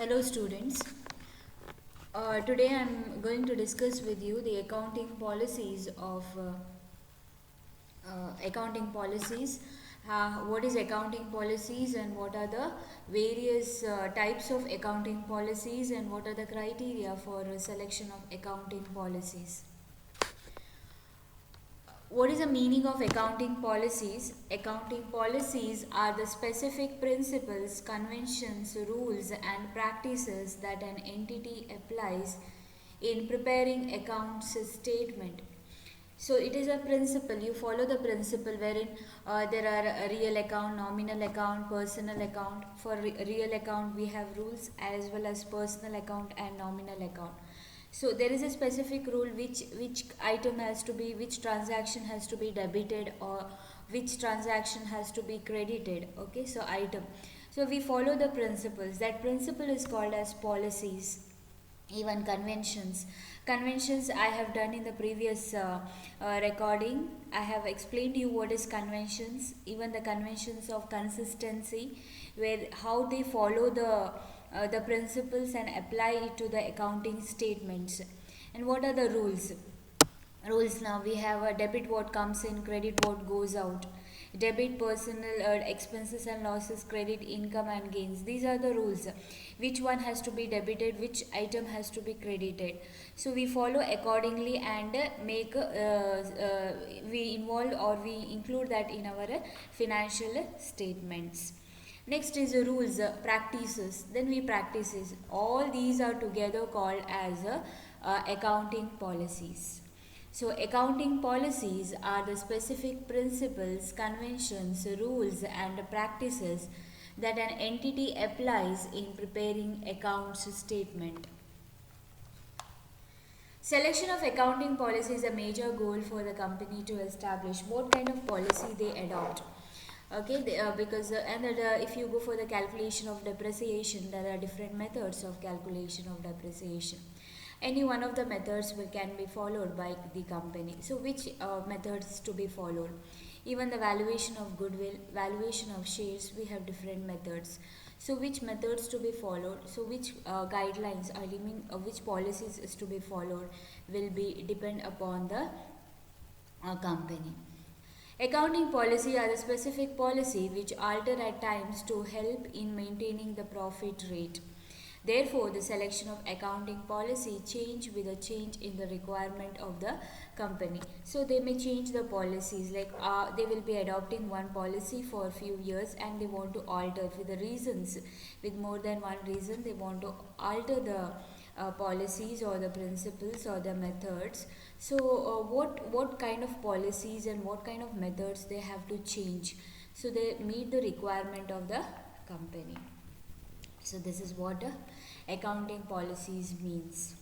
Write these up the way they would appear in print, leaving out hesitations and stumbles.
Hello students. Today I am going to discuss with you the accounting policies of accounting policies. What is accounting policies and what are the various types of accounting policies and what are the criteria for selection of accounting policies. What is the meaning of accounting policies? Accounting policies are the specific principles, conventions, rules, and practices that an entity applies in preparing accounts statement. So it is a principle. You follow the principle wherein there are a real account, nominal account, personal account. For real account, we have rules as well as personal account and nominal account. So there is a specific rule which item has to be, which transaction has to be debited or which transaction has to be credited. Okay, so item. So we follow the principles. That principle is called as policies. Even conventions I have done in the previous recording. I have explained to you what is conventions, even the conventions of consistency, where how they follow the principles and apply it to the accounting statements. And what are the rules? Now we have a debit what comes in, credit what goes out, debit personal expenses and losses, credit income and gains. These are the rules. Which one has to be debited, which item has to be credited. So we follow accordingly and make we involve or we include that in our financial statements. Next is the rules, practices. Then we practices. All these are together called as accounting policies. So accounting policies are the specific principles, conventions, rules and practices that an entity applies in preparing accounts statement. Selection of accounting policy is a major goal for the company to establish what kind of policy they adopt. Okay, because if you go for the calculation of depreciation, there are different methods of calculation of depreciation. Any one of the methods can be followed by the company. So which methods to be followed? Even the valuation of goodwill, valuation of shares, we have different methods. So which methods to be followed? So which guidelines are which policies is to be followed will be depend upon the company. Accounting policy are the specific policy which alter at times to help in maintaining the profit rate. Therefore, the selection of accounting policy change with a change in the requirement of the company. So they may change the policies, like they will be adopting one policy for a few years and they want to alter with the reasons, with more than one reason they want to alter the policies or the principles or the methods. So what kind of policies and what kind of methods they have to change, so they meet the requirement of the company. So this is what accounting policies means.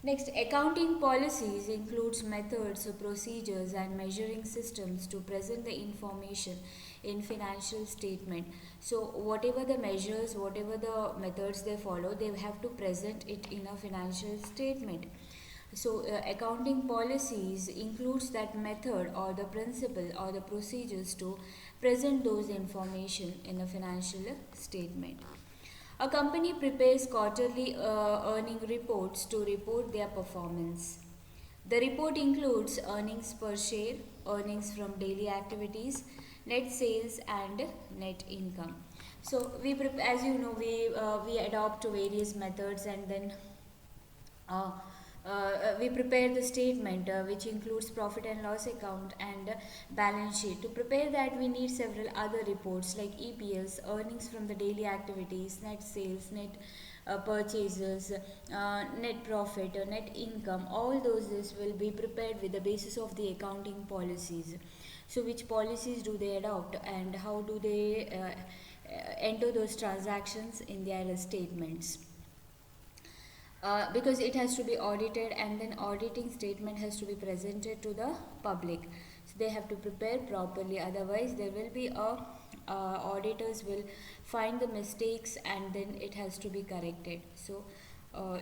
Next, accounting policies includes methods, procedures and measuring systems to present the information in financial statement. So whatever the measures, whatever the methods they follow, they have to present it in a financial statement. So accounting policies includes that method or the principle or the procedures to present those information in a financial statement. A company prepares quarterly earning reports to report their performance. The report includes earnings per share, earnings from daily activities, net sales and net income. So as you know, we adopt various methods and then we prepare the statement which includes profit and loss account and balance sheet. To prepare that, we need several other reports like EPS, earnings from the daily activities, net sales, net purchases, net profit, net income. All those this will be prepared with the basis of the accounting policies. So which policies do they adopt and how do they enter those transactions in their statements. Because it has to be audited and then auditing statement has to be presented to the public, so they have to prepare properly, otherwise there will be auditors will find the mistakes and then it has to be corrected. So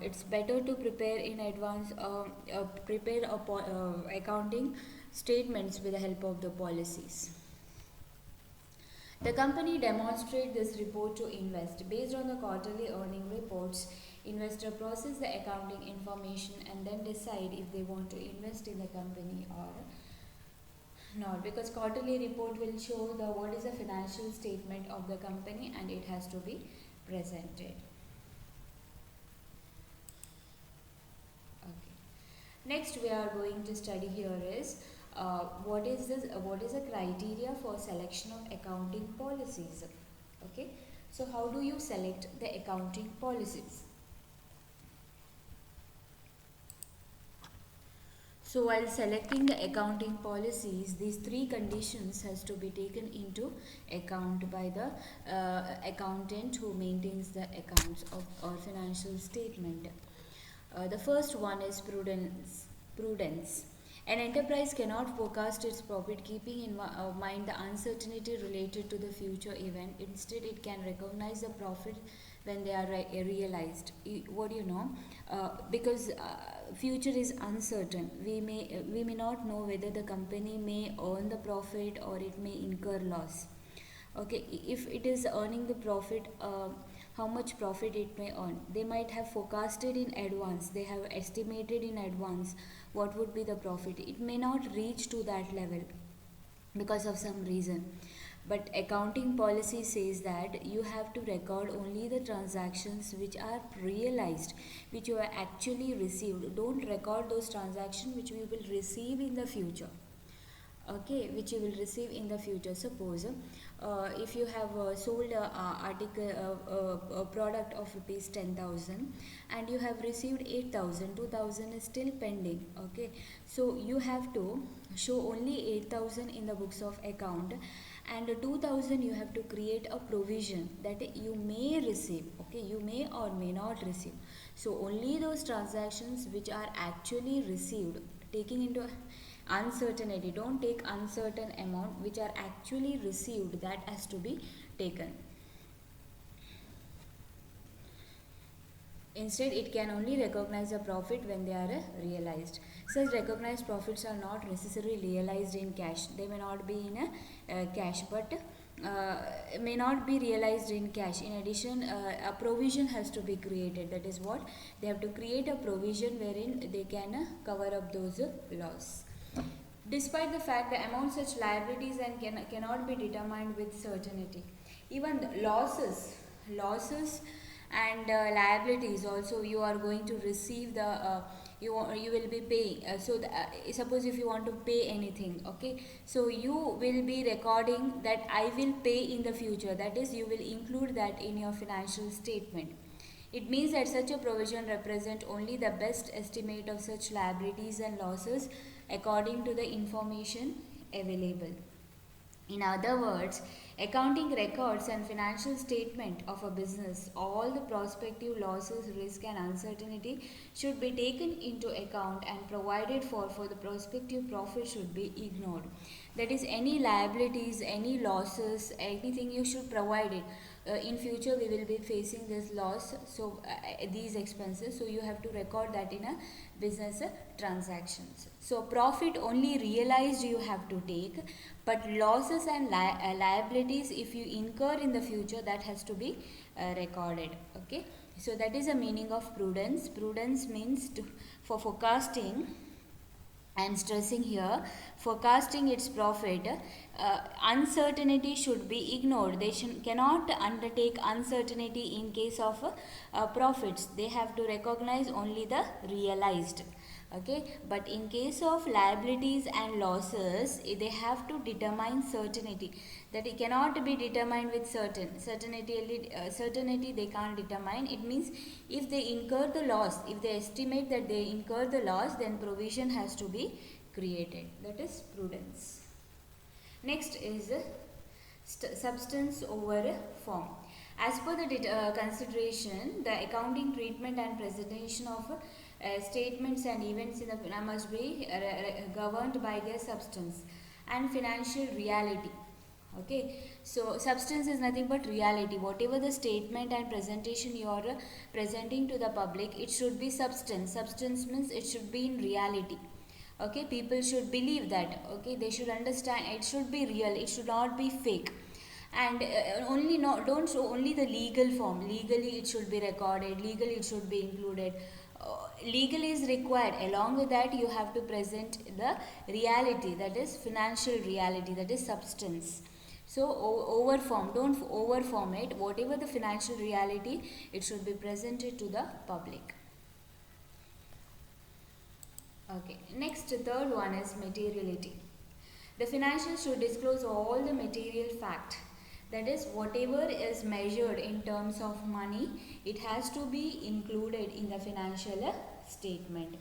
it's better to prepare in advance, prepare accounting statements with the help of the policies. The company demonstrates this report to invest. Based on the quarterly earning reports, investor process the accounting information and then decide if they want to invest in the company or not. Because quarterly report will show the what is the financial statement of the company and it has to be presented. Okay. Next we are going to study here is what is the criteria for selection of accounting policies. Okay, so how do you select the accounting policies? So while selecting the accounting policies, these three conditions has to be taken into account by the accountant who maintains the accounts of or financial statement. The first one is prudence. Prudence. An enterprise cannot forecast its profit keeping in mind the uncertainty related to the future event. Instead, it can recognize the profit when they are realized. What do you know? Because future is uncertain. We may not know whether the company may earn the profit or it may incur loss. Okay, if it is earning the profit, how much profit it may earn, they might have forecasted in advance, they have estimated in advance what would be the profit. It may not reach to that level because of some reason, but accounting policy says that you have to record only the transactions which are realized, which you have actually received. Don't record those transactions which we will receive in the future. Okay, which you will receive in the future. Suppose if you have sold a product of rupees 10,000 and you have received 8,000, 2,000 is still pending. Okay, so you have to show only 8,000 in the books of account and 2,000 you have to create a provision that you may receive. Okay, you may or may not receive. So only those transactions which are actually received, taking into uncertainty, don't take uncertain amount, which are actually received, that has to be taken. Instead, it can only recognize the profit when they are realized. Such recognized profits are not necessarily realized in cash. They may not be in a cash, but may not be realized in cash. In addition, a provision has to be created. That is what they have to create, a provision wherein they can cover up those loss. Despite the fact the amount such liabilities and cannot be determined with certainty. Even losses and liabilities also you are going to receive the you will be paying. Suppose if you want to pay anything, okay, so you will be recording that I will pay in the future. That is, you will include that in your financial statement. It means that such a provision represents only the best estimate of such liabilities and losses according to the information available. In other words, accounting records and financial statement of a business, all the prospective losses, risk and uncertainty should be taken into account and provided for the prospective profit should be ignored. That is, any liabilities, any losses, anything you should provide it. In future we will be facing this loss, so these expenses, so you have to record that in a business transactions. So profit only realized you have to take, but losses and liabilities if you incur in the future, that has to be recorded. Okay, so that is the meaning of prudence. Prudence means for forecasting. I am stressing here, forecasting its profit, uncertainty should be ignored. They cannot undertake uncertainty in case of profits. They have to recognize only the realized. Okay, but in case of liabilities and losses, they have to determine certainty. That it cannot be determined with certainty they can't determine. It means if they incur the loss, if they estimate that they incur the loss, then provision has to be created. That is prudence. Next is substance over form. As per the consideration, the accounting treatment and presentation of statements and events in the must be governed by their substance and financial reality. Okay, so substance is nothing but reality. Whatever the statement and presentation you are presenting to the public, it should be substance. Substance means it should be in reality. Okay, people should believe that. Okay, they should understand it should be real, it should not be fake. And only not, don't show only the legal form. Legally it should be recorded, legally it should be included. Legal is required. Along with that, you have to present the reality, that is financial reality, that is substance. So overform, don't overform it. Whatever the financial reality, it should be presented to the public. Okay, next, third one is materiality. The financials should disclose all the material fact. That is, whatever is measured in terms of money, it has to be included in the financial statement.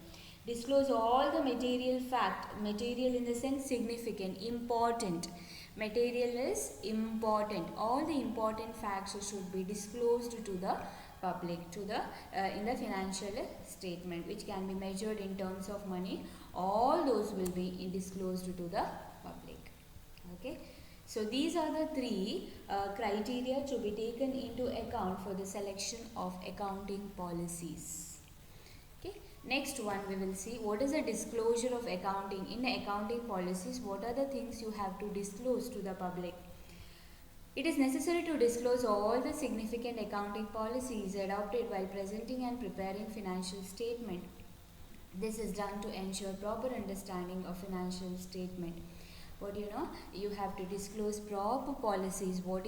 Disclose all the material fact. Material in the sense significant, important. Material is important. All the important facts should be disclosed to the public, to the in the financial statement, which can be measured in terms of money. All those will be disclosed to the public. Okay. So these are the three criteria to be taken into account for the selection of accounting policies. Okay. Next one, we will see what is the disclosure of accounting. In accounting policies, what are the things you have to disclose to the public? It is necessary to disclose all the significant accounting policies adopted while presenting and preparing financial statement. This is done to ensure proper understanding of financial statement. What you have to disclose proper policies. What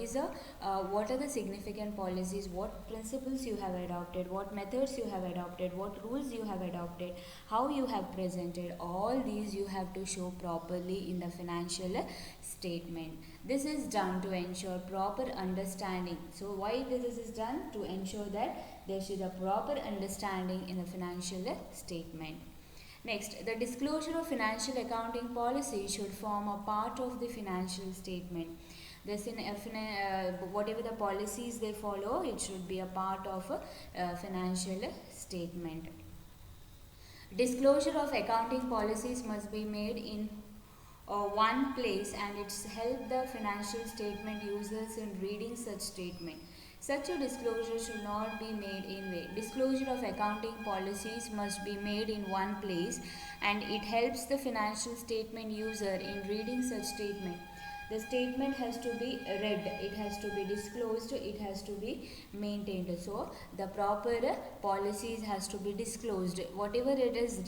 are the significant policies, what principles you have adopted, what methods you have adopted, what rules you have adopted, how you have presented. All these you have to show properly in the financial statement. This is done to ensure proper understanding. So why this is done? To ensure that there should be a proper understanding in the financial statement. Next, the disclosure of financial accounting policy should form a part of the financial statement. This whatever the policies they follow, it should be a part of a financial statement. Disclosure of accounting policies must be made in one place, and it's help the financial statement users in reading such statement. Such a disclosure should not be made in vain. Disclosure of accounting policies must be made in one place, and it helps the financial statement user in reading such statement. The statement has to be read, it has to be disclosed, it has to be maintained. So the proper policies has to be disclosed. Whatever it is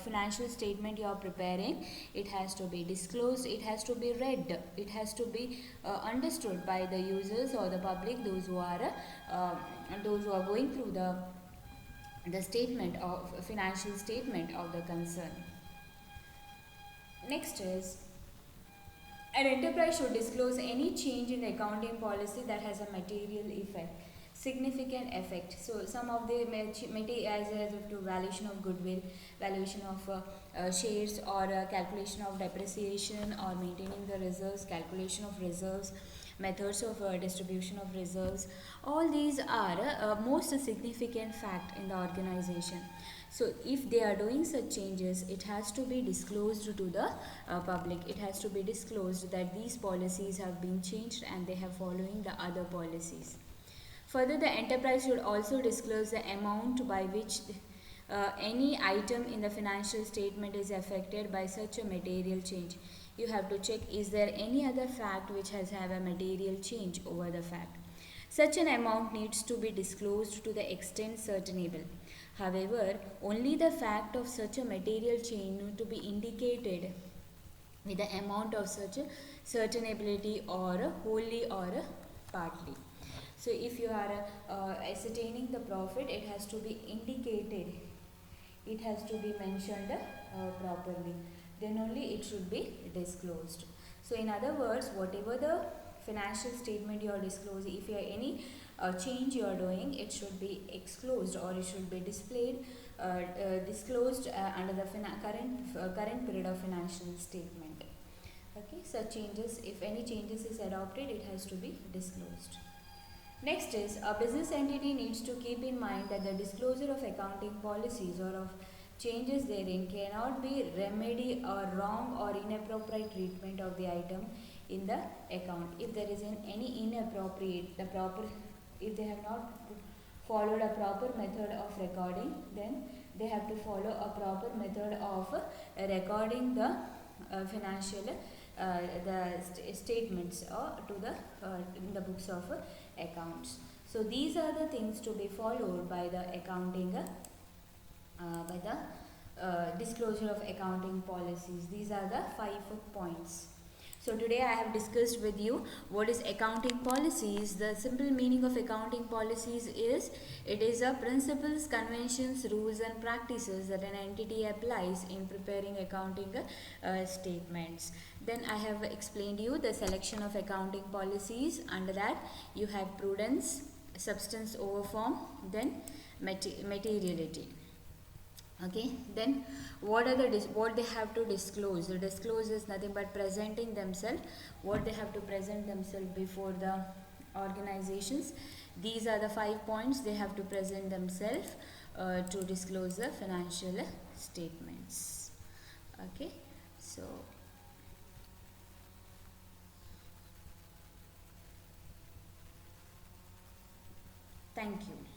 financial statement you are preparing, it has to be disclosed, it has to be read, it has to be understood by the users or the public, those who are going through the statement of financial statement of the concern. Next is, an enterprise should disclose any change in the accounting policy that has a material effect, significant effect. So some of the as to valuation of goodwill, valuation of shares, or calculation of depreciation, or maintaining the reserves, calculation of reserves, methods of distribution of reserves. All these are most significant fact in the organization. So if they are doing such changes, it has to be disclosed to the public. It has to be disclosed that these policies have been changed and they have following the other policies. Further, the enterprise should also disclose the amount by which any item in the financial statement is affected by such a material change. You have to check, is there any other fact which has have a material change over the fact. Such an amount needs to be disclosed to the extent certainable. However, only the fact of such a material change need to be indicated with the amount of such a certainability, or wholly or partly. So if you are ascertaining the profit, it has to be indicated, it has to be mentioned properly, then only it should be disclosed. So in other words, whatever the financial statement you are disclosing, if you have any change you are doing, it should be disclosed, or it should be displayed, disclosed under the current period of financial statement. Okay, such changes, if any changes is adopted, it has to be disclosed. Next is, a business entity needs to keep in mind that the disclosure of accounting policies or of changes therein cannot be remedy or wrong or inappropriate treatment of the item in the account. If there is any inappropriate, if they have not followed a proper method of recording, then they have to follow a proper method of recording the financial statements to the in the books of accounts. So these are the things to be followed by the accounting by the disclosure of accounting policies. These are the 5 points. So today I have discussed with you what is accounting policies. The simple meaning of accounting policies is it is a principles, conventions, rules and practices that an entity applies in preparing accounting statements. Then I have explained you the selection of accounting policies. Under that you have prudence, substance over form, then materiality. Okay, then what are what they have to disclose? The disclose is nothing but presenting themselves, what they have to present themselves before the organizations. These are the 5 points they have to present themselves to disclose the financial statements. Okay, so thank you.